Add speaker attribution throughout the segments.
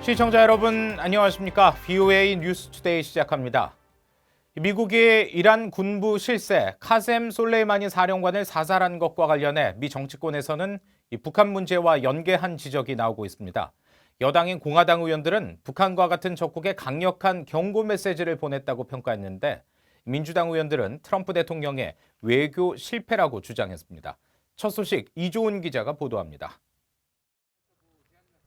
Speaker 1: 시청자 여러분 안녕하십니까? VOA 뉴스투데이 시작합니다. 미국이 이란 군부 실세 카셈 솔레이마니 사령관을 사살한 것과 관련해 미 정치권에서는 북한 문제와 연계한 지적이 나오고 있습니다. 여당인 공화당 의원들은 북한과 같은 적국에 강력한 경고 메시지를 보냈다고 평가했는데 민주당 의원들은 트럼프 대통령의 외교 실패라고 주장했습니다. 첫 소식 이조은 기자가 보도합니다.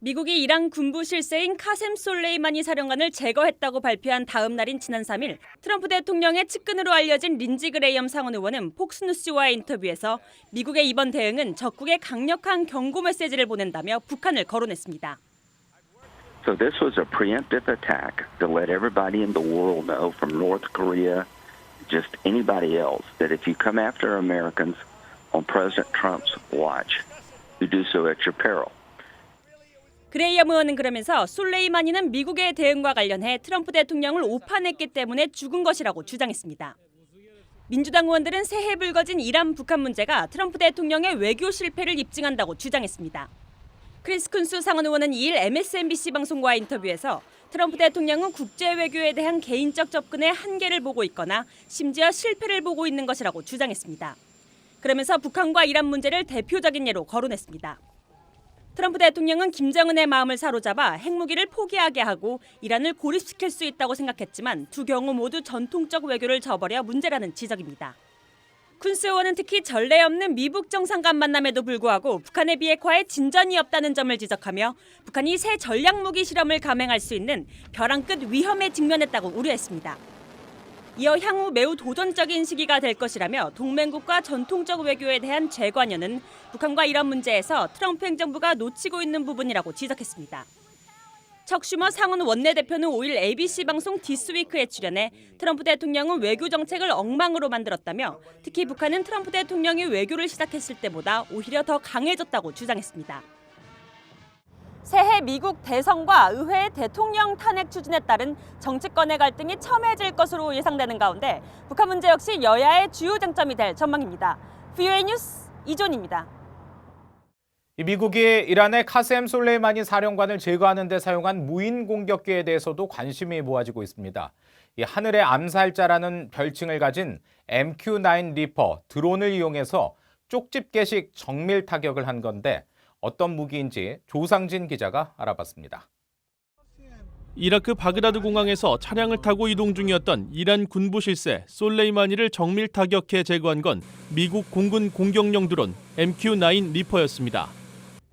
Speaker 2: 미국이 이란 군부 실세인 카셈 솔레이마니 사령관을 제거했다고 발표한 다음 날인 지난 3일 트럼프 대통령의 측근으로 알려진 린지 그레이엄 상원 의원은 폭스뉴스와의 인터뷰에서 미국의 이번 대응은 적국에 강력한 경고 메시지를 보낸다며 북한을 거론했습니다.
Speaker 3: So this was a preemptive attack to let everybody in the world know from North Korea, just anybody else, that if you come after Americans on President Trump's watch, you do so at your peril.
Speaker 2: 그레이엄 의원은 그러면서 솔레이마니는 미국의 대응과 관련해 트럼프 대통령을 오판했기 때문에 죽은 것이라고 주장했습니다. 민주당 의원들은 새해 불거진 이란 북한 문제가 트럼프 대통령의 외교 실패를 입증한다고 주장했습니다. 크리스 쿤스 상원 의원은 2일 MSNBC 방송과의 인터뷰에서 트럼프 대통령은 국제 외교에 대한 개인적 접근의 한계를 보고 있거나 심지어 실패를 보고 있는 것이라고 주장했습니다. 그러면서 북한과 이란 문제를 대표적인 예로 거론했습니다. 트럼프 대통령은 김정은의 마음을 사로잡아 핵무기를 포기하게 하고 이란을 고립시킬 수 있다고 생각했지만 두 경우 모두 전통적 외교를 저버려 문제라는 지적입니다. 쿤스 의원은 특히 전례 없는 미북 정상간 만남에도 불구하고 북한의 비핵화에 진전이 없다는 점을 지적하며 북한이 새 전략무기 실험을 감행할 수 있는 벼랑 끝 위험에 직면했다고 우려했습니다. 이어 향후 매우 도전적인 시기가 될 것이라며 동맹국과 전통적 외교에 대한 재관여는 북한과 이란 문제에서 트럼프 행정부가 놓치고 있는 부분이라고 지적했습니다. 척 슈머 상원 원내대표는 5일 ABC 방송 디스위크에 출연해 트럼프 대통령은 외교 정책을 엉망으로 만들었다며 특히 북한은 트럼프 대통령이 외교를 시작했을 때보다 오히려 더 강해졌다고 주장했습니다. 새해 미국 대선과 의회 대통령 탄핵 추진에 따른 정치권의 갈등이 첨예해질 것으로 예상되는 가운데 북한 문제 역시 여야의 주요 쟁점이 될 전망입니다. VOA 뉴스 이존입니다.
Speaker 1: 미국이 이란의 카셈 솔레이마니 사령관을 제거하는 데 사용한 무인 공격기에 대해서도 관심이 모아지고 있습니다. 이 하늘의 암살자라는 별칭을 가진 MQ-9 리퍼 드론을 이용해서 쪽집게식 정밀 타격을 한 건데 어떤 무기인지 조상진 기자가 알아봤습니다.
Speaker 4: 이라크 바그다드 공항에서 차량을 타고 이동 중이었던 이란 군부 실세 솔레이마니를 정밀 타격해 제거한 건 미국 공군 공격용 드론 MQ-9 리퍼였습니다.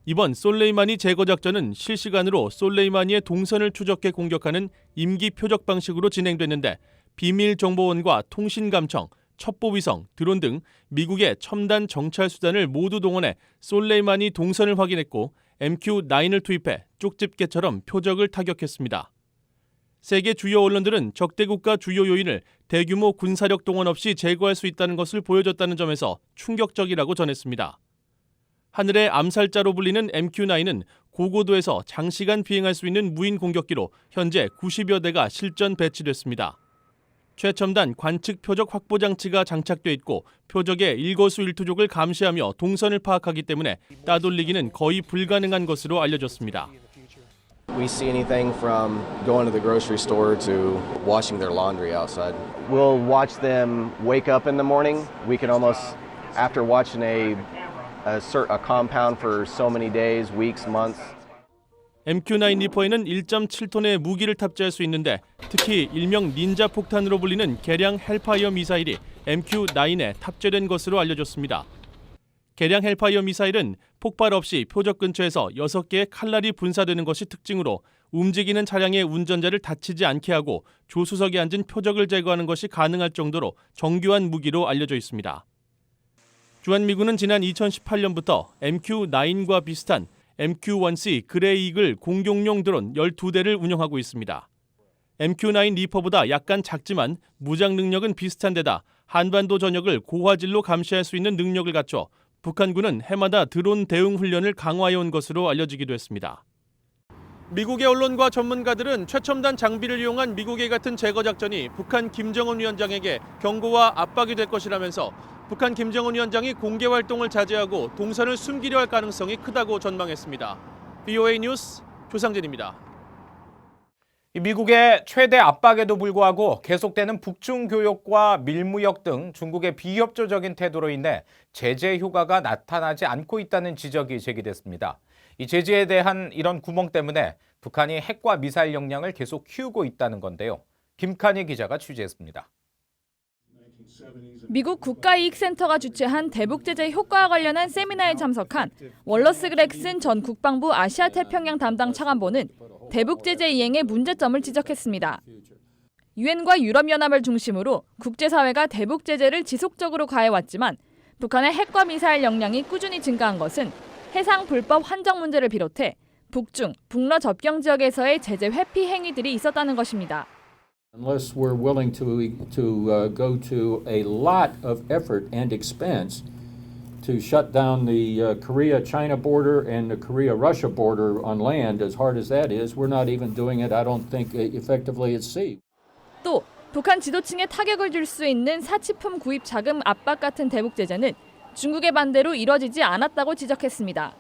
Speaker 4: 이번 솔레이마니 제거 작전은 실시간으로 솔레이마니의 동선을 추적해 공격하는 임기 표적 방식으로 진행됐는데 비밀정보원과 통신감청, 첩보위성, 드론 등 미국의 첨단 정찰 수단을 모두 동원해 솔레이마니 동선을 확인했고 MQ-9을 투입해 쪽집게처럼 표적을 타격했습니다. 세계 주요 언론들은 적대국가 주요 요인을 대규모 군사력 동원 없이 제거할 수 있다는 것을 보여줬다는 점에서 충격적이라고 전했습니다. 하늘의 암살자로 불리는 MQ-9은 고고도에서 장시간 비행할 수 있는 무인 공격기로 현재 90여 대가 실전 배치됐습니다. 최첨단 관측 표적 확보 장치가 장착돼 있고 표적의 일거수일투족을 감시하며 동선을 파악하기 때문에 따돌리기는 거의 불가능한 것으로 알려졌습니다.
Speaker 5: We see anything from going to the grocery store to washing their laundry outside. We'll watch them wake up in the morning. We can almost, after watching a compound for so many days, weeks, months.
Speaker 4: MQ-9 리퍼에는 1.7톤의 무기를 탑재할 수 있는데 특히 일명 닌자 폭탄으로 불리는 개량 헬파이어 미사일이 MQ-9에 탑재된 것으로 알려졌습니다. 개량 헬파이어 미사일은 폭발 없이 표적 근처에서 6개의 칼날이 분사되는 것이 특징으로 움직이는 차량의 운전자를 다치지 않게 하고 조수석에 앉은 표적을 제거하는 것이 가능할 정도로 정교한 무기로 알려져 있습니다. 주한미군은 지난 2018년부터 MQ-9과 비슷한 MQ-1C 그레이 이글 공격용 드론 12대를 운영하고 있습니다. MQ-9 리퍼보다 약간 작지만 무장 능력은 비슷한 데다 한반도 전역을 고화질로 감시할 수 있는 능력을 갖춰 북한군은 해마다 드론 대응 훈련을 강화해온 것으로 알려지기도 했습니다. 미국의 언론과 전문가들은 최첨단 장비를 이용한 미국의 같은 제거 작전이 북한 김정은 위원장에게 경고와 압박이 될 것이라면서 북한 김정은 위원장이 공개 활동을 자제하고 동선을 숨기려 할 가능성이 크다고 전망했습니다. VOA 뉴스 조상진입니다.
Speaker 1: 이 미국의 최대 압박에도 불구하고 계속되는 북중 교역과 밀무역 등 중국의 비협조적인 태도로 인해 제재 효과가 나타나지 않고 있다는 지적이 제기됐습니다. 이 제재에 대한 이런 구멍 때문에 북한이 핵과 미사일 역량을 계속 키우고 있다는 건데요. 김칸희 기자가 취재했습니다.
Speaker 6: 미국 국가이익센터가 주최한 대북 제재 효과와 관련한 세미나에 참석한 월러스 그렉슨 전 국방부 아시아태평양 담당 차관보는 대북 제재 이행의 문제점을 지적했습니다. 유엔과 유럽연합을 중심으로 국제사회가 대북 제재를 지속적으로 가해왔지만 북한의 핵과 미사일 역량이 꾸준히 증가한 것은 해상 불법 환적 문제를 비롯해 북중, 북러 접경 지역에서의 제재 회피 행위들이 있었다는 것입니다.
Speaker 7: Unless we're willing to go to a lot of effort and expense to shut down the Korea-China border and the Korea-Russia border on land, as hard as that is, we're not even doing it, I don't think, effectively at sea.
Speaker 6: 또 북한 지도층에 타격을 줄 수 있는 사치품 구입 자금 압박 같은 대북 제재는 중국의 반대로 이뤄지지 않았다고 지적했습니다.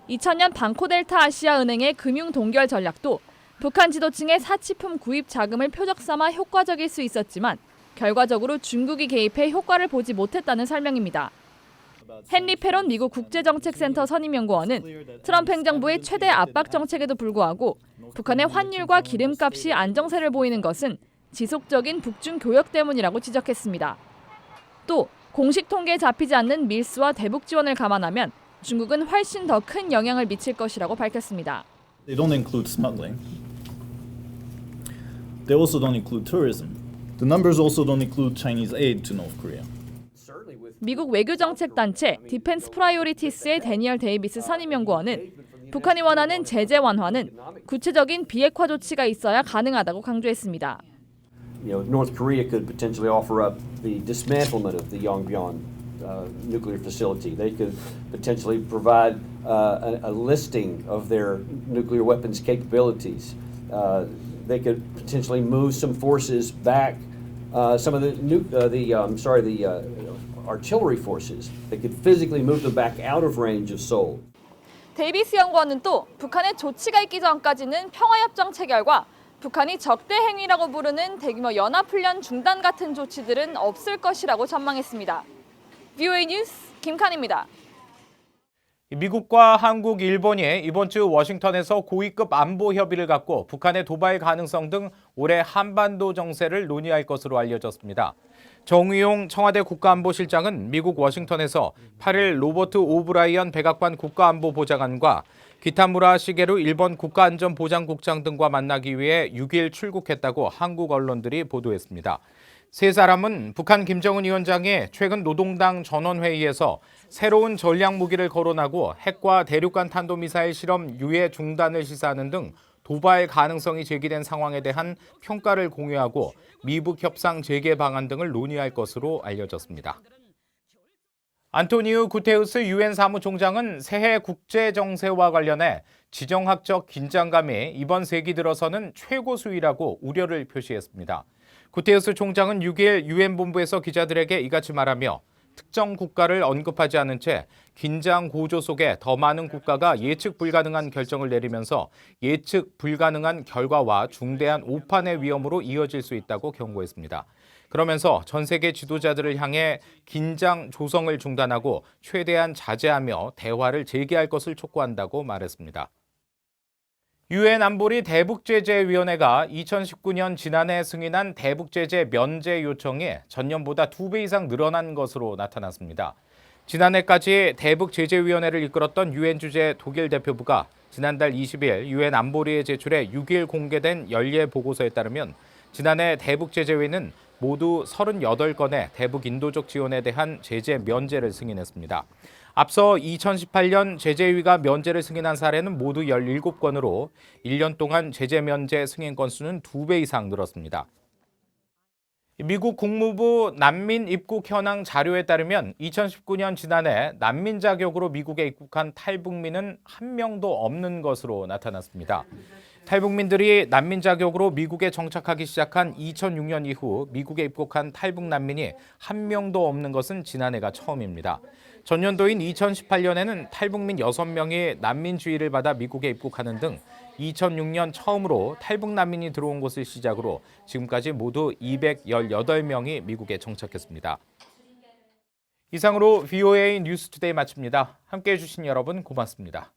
Speaker 6: 2000년 방코델타 아시아은행의 금융 동결 전략도 북한 지도층의 사치품 구입 자금을 표적 삼아 효과적일 수 있었지만 결과적으로 중국이 개입해 효과를 보지 못했다는 설명입니다. 헨리 페론 미국 국제정책센터 선임연구원은 트럼프 행정부의 최대 압박 정책에도 불구하고 북한의 환율과 기름값이 안정세를 보이는 것은 지속적인 북중 교역 때문이라고 지적했습니다. 또 공식 통계에 잡히지 않는 밀수와 대북 지원을 감안하면 중국은 훨씬 더 큰 영향을 미칠 것이라고 밝혔습니다.
Speaker 8: They don't include smuggling. They also don't include tourism. The numbers also don't include Chinese aid to North Korea.
Speaker 6: 미국 외교정책단체 디펜스 프라이오리티스의 데니얼 데이비스 선임연구원은 북한이 원하는 제재 완화는 구체적인 비핵화 조치가 있어야 가능하다고 강조했습니다.
Speaker 9: North Korea could potentially offer up the dismantlement of the Yongbyon nuclear facility. They could potentially provide a listing of their nuclear weapons capabilities. They could potentially move some forces back, some of the artillery forces. They could physically move them back out of range of Seoul.
Speaker 6: 데이비스 연구원은 또 북한의 조치가 있기 전까지는 평화협정 체결과 북한이 적대 행위라고 부르는 대규모 연합훈련 중단 같은 조치들은 없을 것이라고 전망했습니다. VOA 뉴스 김칸입니다.
Speaker 1: 미국과 한국, 일본이 이번 주 워싱턴에서 고위급 안보 협의를 갖고 북한의 도발 가능성 등 올해 한반도 정세를 논의할 것으로 알려졌습니다. 정의용 청와대 국가안보실장은 미국 워싱턴에서 8일 로버트 오브라이언 백악관 국가안보보좌관과 기타무라 시게루 일본 국가안전보장국장 등과 만나기 위해 6일 출국했다고 한국 언론들이 보도했습니다. 세 사람은 북한 김정은 위원장이 최근 노동당 전원회의에서 새로운 전략무기를 거론하고 핵과 대륙간 탄도미사일 실험 유예 중단을 시사하는 등 도발 가능성이 제기된 상황에 대한 평가를 공유하고 미북 협상 재개 방안 등을 논의할 것으로 알려졌습니다. 안토니우 구테우스 유엔 사무총장은 새해 국제 정세와 관련해 지정학적 긴장감이 이번 세기 들어서는 최고 수위라고 우려를 표시했습니다. 구테우스 총장은 6일 유엔 본부에서 기자들에게 이같이 말하며 특정 국가를 언급하지 않은 채 긴장 고조 속에 더 많은 국가가 예측 불가능한 결정을 내리면서 예측 불가능한 결과와 중대한 오판의 위험으로 이어질 수 있다고 경고했습니다. 그러면서 전 세계 지도자들을 향해 긴장 조성을 중단하고 최대한 자제하며 대화를 것을 촉구한다고 말했습니다. 유엔 안보리 대북제재위원회가 2019년 지난해 승인한 대북제재 면제 요청이 전년보다 2배 이상 늘어난 것으로 나타났습니다. 지난해까지 대북제재위원회를 이끌었던 유엔 주재 독일 대표부가 지난달 20일 유엔 안보리에 제출해 6일 공개된 연례 보고서에 따르면 지난해 대북제재위는 모두 38건의 대북 인도적 지원에 대한 제재 면제를 승인했습니다. 앞서 2018년 제재위가 면제를 승인한 사례는 모두 17건으로 1년 동안 제재 면제 승인 건수는 2배 이상 늘었습니다. 미국 국무부 난민 입국 현황 자료에 따르면 2019년 지난해 난민 자격으로 미국에 입국한 탈북민은 한 명도 없는 것으로 나타났습니다. 탈북민들이 난민 자격으로 미국에 정착하기 시작한 2006년 이후 미국에 입국한 탈북 난민이 한 명도 없는 것은 지난해가 처음입니다. 전년도인 2018년에는 탈북민 6명이 난민 주의를 받아 미국에 입국하는 등 2006년 처음으로 탈북 난민이 들어온 것을 시작으로 지금까지 모두 218명이 미국에 정착했습니다. 이상으로 VOA 뉴스투데이 마칩니다. 함께해 주신 여러분 고맙습니다.